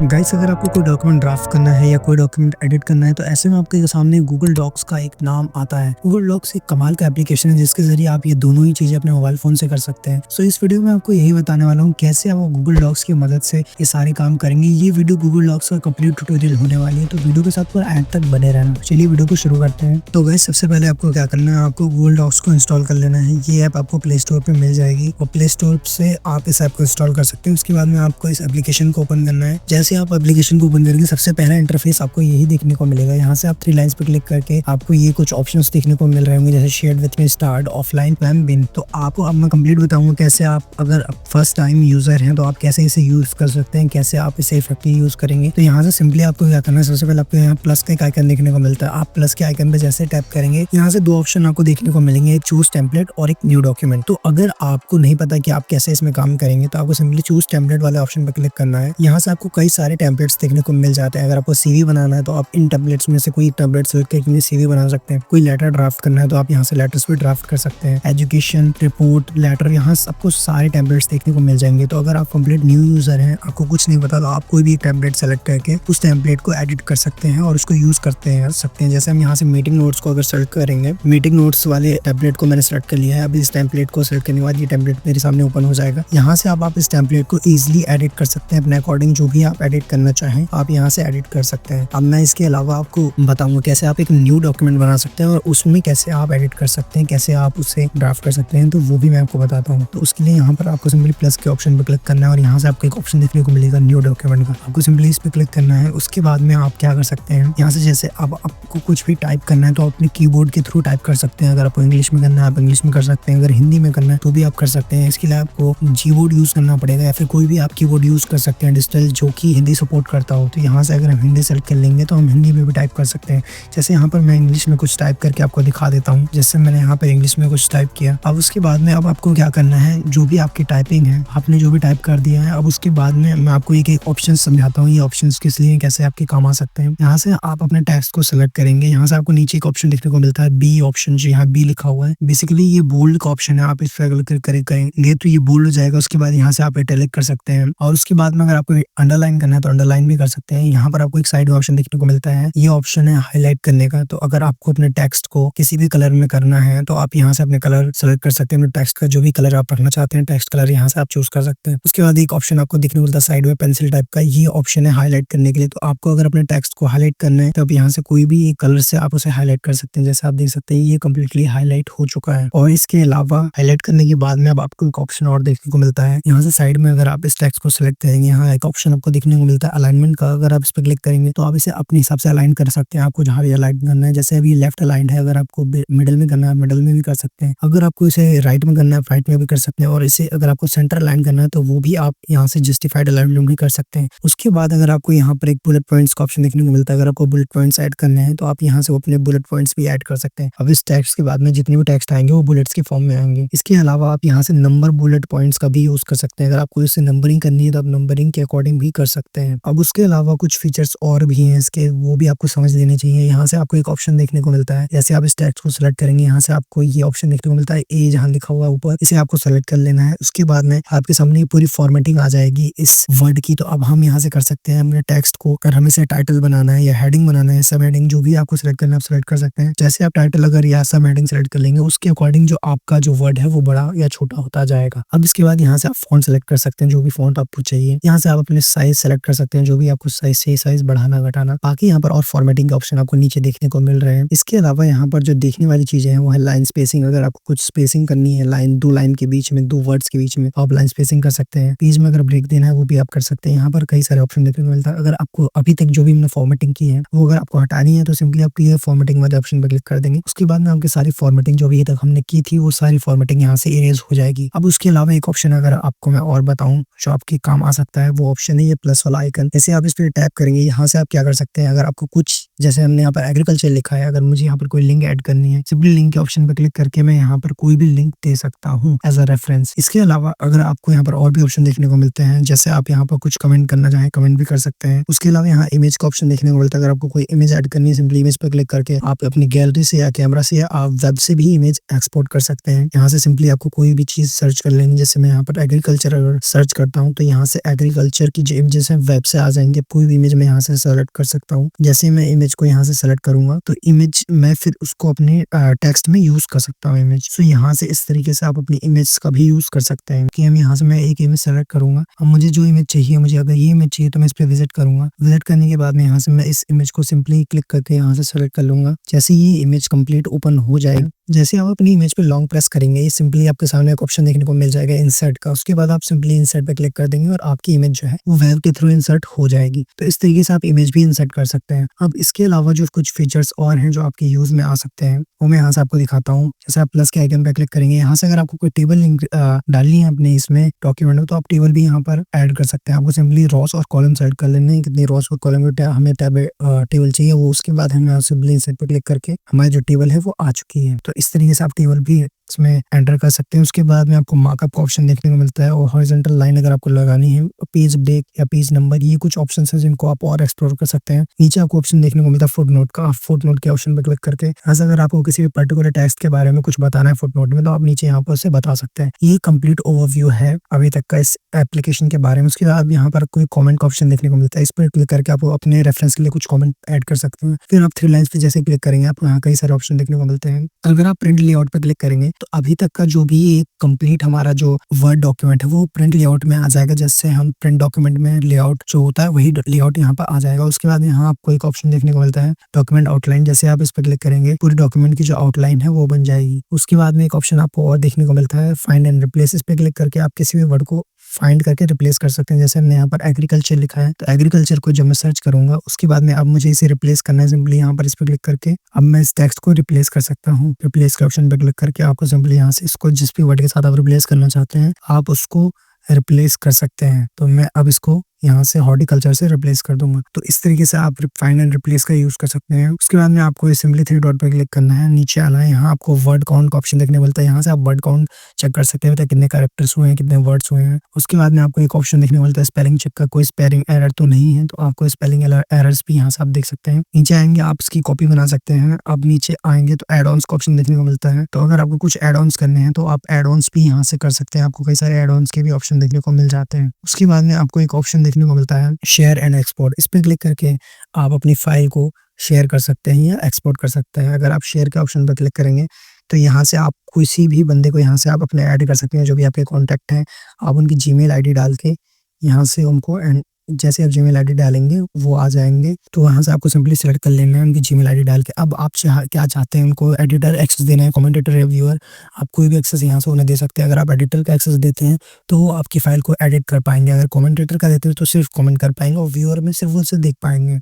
Guys, अगर आपको कोई डॉक्यूमेंट ड्राफ्ट करना है या कोई डॉक्यूमेंट एडिट करना है तो ऐसे में आपके सामने गूगल डॉक्स का एक नाम आता है। गूगल डॉक्स एक कमाल का एप्लीकेशन है जिसके जरिए आप ये दोनों ही चीजें अपने मोबाइल फोन से कर सकते हैं। सो इस वीडियो में आपको यही बताने वाला हूँ कैसे आप गूगल डॉक्स की मदद से ये सारे काम करेंगे। ये वीडियो गूगल डॉक्स का कंप्लीट ट्यूटोरियल होने वाली है, तो वीडियो के साथ पूरा एंड तक बने रहना। चलिए वीडियो को शुरू करते हैं। तो गाइस, सबसे पहले आपको क्या करना है, आपको गूगल डॉक्स को इंस्टॉल कर लेना है। ये ऐप आपको प्ले स्टोर पे मिल जाएगी और प्ले स्टोर से आप इस ऐप को इंस्टॉल कर सकते हैं। उसके बाद में आपको इस एप्लीकेशन को ओपन करना है। जैसे आप एप्लीकेशन को ओपन करेंगे सबसे पहला इंटरफेस आपको यही देखने को मिलेगा। यहाँ से आप 3 लाइंस पे क्लिक करके आपको ये कुछ ऑप्शंस देखने को मिल रहे होंगे, जैसे share with me, start, offline, plan, बिन। तो आपको अब मैं कंप्लीट बताऊंगा कैसे आप अगर फर्स्ट टाइम यूजर हैं तो आप कैसे इसे यूज कर सकते हैं, कैसे आप इसे इफेक्टिवली यूज करेंगे। तो यहाँ से सिंपली आपको क्या करना है, सबसे पहले आपको यहाँ प्लस का एक आइकन देखने को मिलता है। आप प्लस के आइकन पे जैसे टैप करेंगे यहाँ से 2 ऑप्शन आपको देखने को मिलेंगे, एक चूज टेम्पलेट और एक न्यू डॉक्यूमेंट। तो अगर आपको नहीं पता कि आप कैसे इसमें काम करेंगे तो आपको सिंपली चूज टेम्पलेट वाले ऑप्शन पे क्लिक करना है। यहाँ से आपको कई सारे टेम्पलेट्स देखने को मिल जाते हैं। अगर आपको सीवी बनाना है तो आप इन टेम्पलेट्स में से कोई टेम्पलेट सेलेक्ट करके सीवी बना सकते हैं। कोई लेटर ड्राफ्ट करना है तो आप यहाँ से लेटर्स भी ड्राफ्ट कर सकते हैं। एजुकेशन, रिपोर्ट, लेटर, यहाँ आपको सारे टेम्पलेट्स देखने को मिल जाएंगे। तो अगर आप कंप्लीट न्यू यूजर हैं, आपको कुछ नहीं पता, तो आप कोई भी टेम्पलेट सेलेक्ट करके उस टेम्पलेट को एडिट कर सकते हैं और उसको यूज करते हैं जैसे हम यहाँ से मीटिंग नोट्स को अगर सेलेक्ट करेंगे, मीटिंग नोट्स वाले टेम्पलेट को मैंने सेलेक्ट कर लिया है। अब इस टेम्पलेट को सेलेक्ट करने के बाद ये टेम्पलेट मेरे सामने ओपन हो जाएगा। यहाँ से आप इस टेम्पलेट को इजिली एडिट कर सकते हैं अपने अकॉर्डिंग, जो भी आप एडिट करना चाहें आप यहाँ से एडिट कर सकते हैं। अब मैं इसके अलावा आपको बताऊंगा कैसे आप एक न्यू डॉक्यूमेंट बना सकते हैं और उसमें कैसे आप एडिट कर सकते हैं, कैसे आप उसे ड्राफ्ट कर सकते हैं, तो वो भी मैं आपको बताता हूँ। तो उसके लिए यहाँ पर आपको सिंपली प्लस के ऑप्शन पर क्लिक करना है और यहाँ से आपको एक ऑप्शन देखने को मिलेगा न्यू डॉक्यूमेंट का। आपको सिंपली इस पर क्लिक करना है। उसके बाद में आप क्या कर सकते हैं, यहाँ से जैसे अब आपको कुछ भी टाइप करना है तो अपने कीबोर्ड के थ्रू टाइप कर सकते हैं। अगर आपको इंग्लिश में करना है आप इंग्लिश में कर सकते हैं, अगर हिंदी में करना है तो भी आप कर सकते हैं। इसके लिए आपको जीबोर्ड यूज करना पड़ेगा या फिर कोई भी आप कीबोर्ड यूज कर सकते हैं डिजिटल, जो कि हिंदी सपोर्ट करता हो। तो यहाँ से अगर हम हिंदी सेलेक्ट कर लेंगे तो हम हिंदी में भी टाइप कर सकते हैं। जैसे यहाँ पर मैं इंग्लिश में कुछ टाइप करके आपको दिखा देता हूँ। जैसे मैंने यहाँ पर इंग्लिश में कुछ टाइप किया। अब उसके बाद में अब आपको क्या करना है, जो भी आपकी टाइपिंग है आपने जो भी टाइप कर दिया है, अब उसके बाद में मैं आपको एक ऑप्शन समझाता हूँ। ये ऑप्शन किस लिए, कैसे आपके काम आ सकते हैं। यहाँ से आप अपने टेक्स्ट को सिलेक्ट करेंगे। यहाँ से आपको नीचे एक ऑप्शन देखने को मिलता है बी ऑप्शन, जो यहाँ बी लिखा हुआ है। बेसिकली ये बोल्ड का ऑप्शन है। आप इस पर करेंगे तो ये बोल्ड हो जाएगा। उसके बाद यहाँ से आप इटैलिक कर सकते हैं और उसके बाद में अगर आपको अंडरलाइन करना है तो अंडरलाइन भी कर सकते हैं। यहाँ पर आपको एक साइड में ऑप्शन देखने को मिलता है, ये ऑप्शन है हाईलाइट करने का। तो अगर आपको अपने टेक्स्ट को किसी भी कलर में करना है तो आप यहाँ से अपने कलर सेलेक्ट कर सकते हैं। अपने टेक्स्ट का जो भी कलर आप रखना चाहते हैं, टेक्स्ट कलर यहाँ से आप चूज कर सकते हैं। उसके बाद एक ऑप्शन आपको देखने को मिलता है साइड में पेंसिल टाइप का, ये ऑप्शन है हाईलाइट करने के लिए। तो आपको अगर अपने टेक्स्ट को हाईलाइट करना है तो आप यहाँ से कोई भी एक कलर से आप उसे हाईलाइट कर सकते हैं। जैसे आप देख सकते हैं ये कम्प्लीटली हाईलाइट हो चुका है। और इसके अलावा हाईलाइट करने के बाद में अब आपको एक ऑप्शन और देखने को मिलता है। यहाँ से साइड में अगर आप इस टेक्स्ट को सिलेक्ट करेंगे, यहाँ एक ऑप्शन आपको देखने को मिलता है अलाइनमेंट का। अगर आप इस पर क्लिक करेंगे तो आप इसे अपने हिसाब से अलाइन कर सकते हैं, आपको जहाँ भी अलाइन करना है। जैसे अभी लेफ्ट अलाइंड है, अगर आपको मिडिल में करना है मिडिल में भी कर सकते हैं। अगर आपको इसे राइट में करना है राइट में भी कर सकते हैं। और इसे अगर आपको सेंटर अलाइन करना है तो वो भी आप यहाँ से जस्टिफाइड अलाइनमेंट भी कर सकते हैं। उसके बाद अगर आपको यहाँ पर एक बुलेट पॉइंट्स का ऑप्शन देखने को मिलता है। अगर आपको बुलेट पॉइंट्स ऐड करने हैं तो आप यहाँ से अपने बुलेट पॉइंट्स भी ऐड कर सकते हैं। अब इस टेक्स्ट के बाद में जितने भी टेक्स्ट आएंगे वो बुलेट्स के फॉर्म में आएंगे। इसके अलावा आप यहाँ से नंबर बुलेट पॉइंट्स का भी यूज कर सकते हैं। अगर आपको इसे नंबरिंग करनी है तो आप नंबरिंग के अकॉर्डिंग भी कर सकते हैं। अब उसके अलावा कुछ फीचर्स और भी हैं इसके, वो भी आपको समझ लेने चाहिए। यहाँ से आपको एक ऑप्शन देखने को मिलता है, जैसे आप इस टेक्स्ट को सिलेक्ट करेंगे यहाँ से आपको ये ऑप्शन देखने को मिलता है ए, जहाँ लिखा हुआ है ऊपर, इसे आपको सेलेक्ट कर लेना है। उसके बाद में आपके सामने पूरी फॉर्मेटिंग आ जाएगी इस वर्ड की। तो अब हम यहाँ से कर सकते हैं अपने टेक्स्ट को, अगर हमें इसे टाइटल बनाना है या हेडिंग बनाना है, सब हेडिंग जो भी आपको सिलेक्ट करना है आप सिलेक्ट कर सकते हैं। जैसे आप टाइटल अगर या सब हेडिंग सिलेक्ट कर लेंगे उसके अकॉर्डिंग जो आपका जो वर्ड है वो बड़ा या छोटा होता जाएगा। अब इसके बाद यहाँ से आप फॉन्ट सेलेक्ट कर सकते हैं, जो भी फॉन्ट आपको चाहिए। यहाँ से आप अपने साइज सेलेक्ट कर सकते हैं, जो भी आपको साइज से साइज बढ़ाना घटाना। बाकी यहाँ पर और फॉर्मेटिंग का ऑप्शन आपको नीचे देखने को मिल रहे हैं। इसके अलावा यहाँ पर जो देखने वाली चीजें हैं वो है लाइन स्पेसिंग। अगर आपको कुछ स्पेसिंग करनी है लाइन, 2 लाइन के बीच में, 2 वर्ड्स के बीच में, आप लाइन स्पेसिंग कर सकते हैं। पेज में अगर ब्रेक देना है वो भी आप कर सकते हैं। यहाँ पर कई सारे ऑप्शन देखने को मिलता है। अगर आपको अभी तक जो भी हमने फॉर्मेटिंग की है वो अगर आपको हटानी है तो सिंपली आप क्लियर फॉर्मेटिंग वाले ऑप्शन पर क्लिक कर देंगे। उसके बाद में आपकी सारी फॉर्मेटिंग जो अभी तक हमने की थी वो सारी फॉर्मेटिंग यहाँ से इरेज हो जाएगी। अब उसके अलावा एक ऑप्शन अगर आपको मैं और बताऊं जो आपके काम आ सकता है, वो ऑप्शन है ये प्लस वाला आइकन। जैसे आप इस पर टैप करेंगे यहाँ से आप क्या कर सकते हैं, अगर आपको कुछ जैसे हमने यहाँ पर एग्रीकल्चर लिखा है, अगर मुझे यहाँ पर कोई लिंक ऐड करनी है, सिंपली लिंक के ऑप्शन पर क्लिक करके मैं यहाँ पर कोई भी लिंक दे सकता हूँ एज अ रेफरेंस। इसके अलावा अगर आपको यहाँ पर और भी ऑप्शन देखने को मिलते हैं, जैसे आप यहाँ पर कुछ कमेंट करना चाहें, कमेंट भी कर सकते हैं। उसके अलावा यहाँ इमेज का ऑप्शन देखने को मिलता है, अगर आपको कोई इमेज ऐड करनी है, सिंपली इमेज पर क्लिक करके आप अपनी गैलरी से या कैमरा से या आप वेब से भी इमेज एक्सपोर्ट कर सकते हैं। यहाँ से सिंपली आपको कोई भी चीज सर्च कर लेनी, जैसे मैं यहाँ पर एग्रीकल्चर अगर सर्च करता हूँ तो यहाँ से एग्रीकल्चर की जो इमेजेस हैं वेब से आ जाएंगे। कोई भी इमेज मैं यहाँ से सेलेक्ट कर सकता हूँ। जैसे मैं इमेज को यहाँ से सेलेक्ट करूंगा तो इमेज मैं फिर उसको अपने टेक्स्ट में यूज कर सकता हूँ इमेज। तो यहाँ से इस तरीके से आप अपनी इमेज का भी यूज कर सकते हैं कि हम यहाँ से मैं एक इमेज सेलेक्ट करूंगा। अब मुझे जो इमेज चाहिए, मुझे अगर ये इमेज चाहिए तो मैं इस पर विजिट करूंगा। विजिट करने के बाद में यहाँ से मैं इस इमेज को सिंपली क्लिक करके यहाँ से सेलेक्ट कर लूंगा। जैसे ये इमेज कंप्लीट ओपन हो जाएगा, जैसे आप अपनी इमेज पे लॉन्ग प्रेस करेंगे, ये सिंपली आपके सामने एक ऑप्शन देखने को मिल जाएगा इंसर्ट का। उसके बाद आप सिंपली इंसर्ट पे क्लिक कर देंगे और आपकी इमेज जो है वो वेब के थ्रू इंसर्ट हो जाएगी। तो इस तरीके से आप इमेज भी इंसर्ट कर सकते हैं। अब इसके अलावा जो कुछ फीचर्स और हैं जो आपके यूज में आ सकते हैं वो मैं यहाँ से आपको दिखाता हूँ। जैसे आप प्लस के आइकन पे क्लिक करेंगे, यहाँ से अगर आपको कोई टेबल लिंक डालनी है अपने इसमें डॉक्यूमेंट में तो आप टेबल भी यहाँ पर ऐड कर सकते हैं। आपको सिंपली रॉस और कॉलम सेलेक्ट कर लेने हैं, कितनी रॉस और कॉलम हमें टेबल चाहिए वो। उसके बाद हमें सिंपली इंसर्ट पे क्लिक करके हमारी जो टेबल है वो आ चुकी है। तो इस तरीके से आप टेबल भी इसमें एंटर कर सकते हैं। उसके बाद में आपको मार्कअप का ऑप्शन देखने को मिलता है और हॉरिजॉन्टल लाइन अगर आपको लगानी है, पेज ब्रेक या पेज नंबर, ये कुछ ऑप्शन है जिनको आप और एक्सप्लोर कर सकते हैं। नीचे आपको ऑप्शन देखने को मिलता है फुटनोट का। फुटनोट के ऑप्शन पर क्लिक करके अगर आपको किसी भी पर्टिकुलर टेक्स्ट के बारे में कुछ बताना है फुटनोट में तो आप नीचे यहाँ पर उसे बता सकते हैं। ये कंप्लीट ओवरव्यू है अभी तक का इस एप्लीकेशन के बारे में। उसके बाद यहाँ पर कोई कॉमेंट का ऑप्शन देखने को मिलता है, इस पर क्लिक करके आप अपने रेफरेंस के लिए कुछ कॉमेंट ऐड कर सकते हैं। फिर आप थ्री लाइन्स पे जैसे क्लिक करेंगे आपको यहाँ कई सारे ऑप्शन देखने को मिलते हैं। अगर आप प्रिंट लेआउट पर क्लिक करेंगे तो अभी तक का जो भी एक कंप्लीट हमारा जो वर्ड डॉक्यूमेंट है वो प्रिंट लेआउट में आ जाएगा। जैसे हम प्रिंट डॉक्यूमेंट में लेआउट जो होता है वही लेआउट यहाँ पर आ जाएगा। उसके बाद यहाँ आपको एक ऑप्शन देखने को मिलता है डॉक्यूमेंट आउटलाइन। जैसे आप इस पर क्लिक करेंगे पूरी डॉक्यूमेंट की जो आउटलाइन है वो बन जाएगी। उसके बाद में एक ऑप्शन आपको और देखने को मिलता है फाइंड एंड रिप्लेस। इस पे क्लिक करके आप किसी भी वर्ड को फाइंड करके रिप्लेस कर सकते हैं। जैसे हमने यहाँ पर एग्रीकल्चर लिखा है तो एग्रीकल्चर को जब मैं सर्च करूंगा उसके बाद में अब मुझे इसे रिप्लेस करना है, सिंपली यहाँ पर इस पर क्लिक करके अब मैं इस टेक्स्ट को रिप्लेस कर सकता हूँ। रिप्लेस के ऑप्शन पर क्लिक करके आपको सिंपली यहाँ से इसको जिस भी वर्ड के साथ आप रिप्लेस करना चाहते हैं आप उसको रिप्लेस कर सकते हैं। तो मैं अब इसको यहाँ से हॉर्टिकल्चर से रिप्लेस कर दूंगा। तो इस तरीके से आप फाइंड एंड रिप्लेस का यूज कर सकते हैं। उसके बाद में आपको सिंपली थ्री डॉट पर क्लिक करना है, नीचे आना है, यहाँ आपको वर्ड काउंट का ऑप्शन देखने मिलता है। यहाँ से आप वर्ड काउंट चेक कर सकते हैं कितने कैरेक्टर्स हुए हैं, कितने वर्ड्स हुए हैं। उसके बाद में आपको एक ऑप्शन देखने मिलता है स्पेलिंग चेक का, कोई स्पेलिंग एरर तो नहीं है, तो आपको स्पेलिंग एरर्स भी यहाँ से आप देख सकते हैं। नीचे आएंगे आप इसकी कॉपी बना सकते हैं। अब नीचे आएंगे तो एड ऑन्स का ऑप्शन देखने को मिलता है। तो अगर आपको कुछ एड ऑन्स करने हैं तो आप एड ऑन्स भी यहाँ से कर सकते हैं। आपको कई सारे एड ऑन्स के भी ऑप्शन देखने को मिल जाते हैं। उसके बाद में आपको एक ऑप्शन देखने को मिलता है शेयर एंड एक्सपोर्ट। इस पर क्लिक करके आप अपनी फाइल को शेयर कर सकते हैं या एक्सपोर्ट कर सकते हैं। अगर आप शेयर के ऑप्शन पर क्लिक करेंगे तो यहाँ से आप किसी भी बंदे को यहाँ से आप अपने ऐड कर सकते हैं, जो भी आपके कॉन्टैक्ट हैं। आप उनकी जीमेल आईडी डाल के यहाँ से उनको एंड जैसे आप जीमेल आईडी डालेंगे वो आ जाएंगे। तो वहाँ से आपको सिंपली सेलेक्ट कर लेना है उनकी जीमेल आईडी डाल के। अब आप क्या चाहते हैं, उनको एडिटर एक्सेस देना है, कमेंटेटर या व्यूअर, आप कोई भी एक्सेस यहाँ से उन्हें दे सकते हैं। अगर आप एडिटर का एक्सेस देते हैं तो वो आपकी फाइल को एडिट कर पाएंगे, अगर कमेंटेटर का देते हैं तो सिर्फ कमेंट कर पाएंगे और व्यूअर में सिर्फ उनसे देख पाएंगे।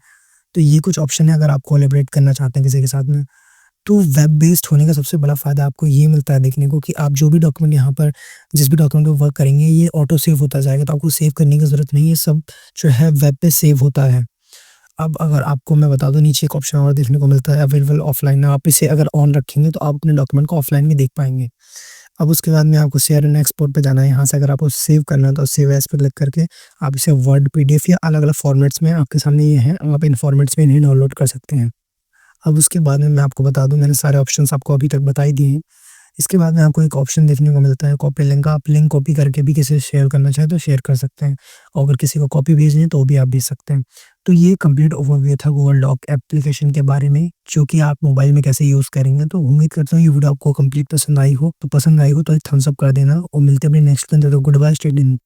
तो ये कुछ ऑप्शन है अगर आप कोलैबोरेट करना चाहते हैं किसी के साथ में। तो वेब बेस्ड होने का सबसे बड़ा फ़ायदा आपको ये मिलता है देखने को कि आप जो भी डॉक्यूमेंट यहाँ पर जिस भी डॉक्यूमेंट पर वर्क करेंगे ये ऑटो सेव होता जाएगा। तो आपको सेव करने की ज़रूरत नहीं है, सब जो है वेब पे सेव होता है। अब अगर आपको मैं बता दूं नीचे एक ऑप्शन और देखने को मिलता है अवेलेबल ऑफलाइन। आप इसे अगर ऑन रखेंगे तो आप अपने डॉक्यूमेंट को ऑफलाइन भी देख पाएंगे। अब उसके बाद में आपको शेयर एंड एक्सपोर्ट पे जाना है। यहाँ से अगर आपको सेव करना है तो सेव एज पे क्लिक करके आप इसे वर्ड, पीडीएफ या अलग अलग फॉर्मेट्स में आपके सामने ये हैं, आप इन फॉर्मेट्स में इन्हें डाउनलोड कर सकते हैं। अब उसके बाद में मैं आपको बता दूं, मैंने सारे ऑप्शंस आपको अभी तक बता ही दिए हैं। इसके बाद में आपको एक ऑप्शन देखने को मिलता है कॉपी लिंक का। आप लिंक कॉपी करके भी किसी से शेयर करना चाहें तो शेयर कर सकते हैं, और अगर किसी को कॉपी भेजनी है तो भी आप भेज सकते हैं। तो ये कंप्लीट ओवरव्यू था गूगल डॉक एप्लीकेशन के बारे में, जो कि आप मोबाइल में कैसे यूज़ करेंगे। तो उम्मीद करता हूँ ये वीडियो आपको कंप्लीट पसंद आई हो। तो पसंद आई हो तो थम्स अप कर देना, और मिलते हैं अपने नेक्स्ट दिन। तो गुड बाय, स्टे ट्यून्ड।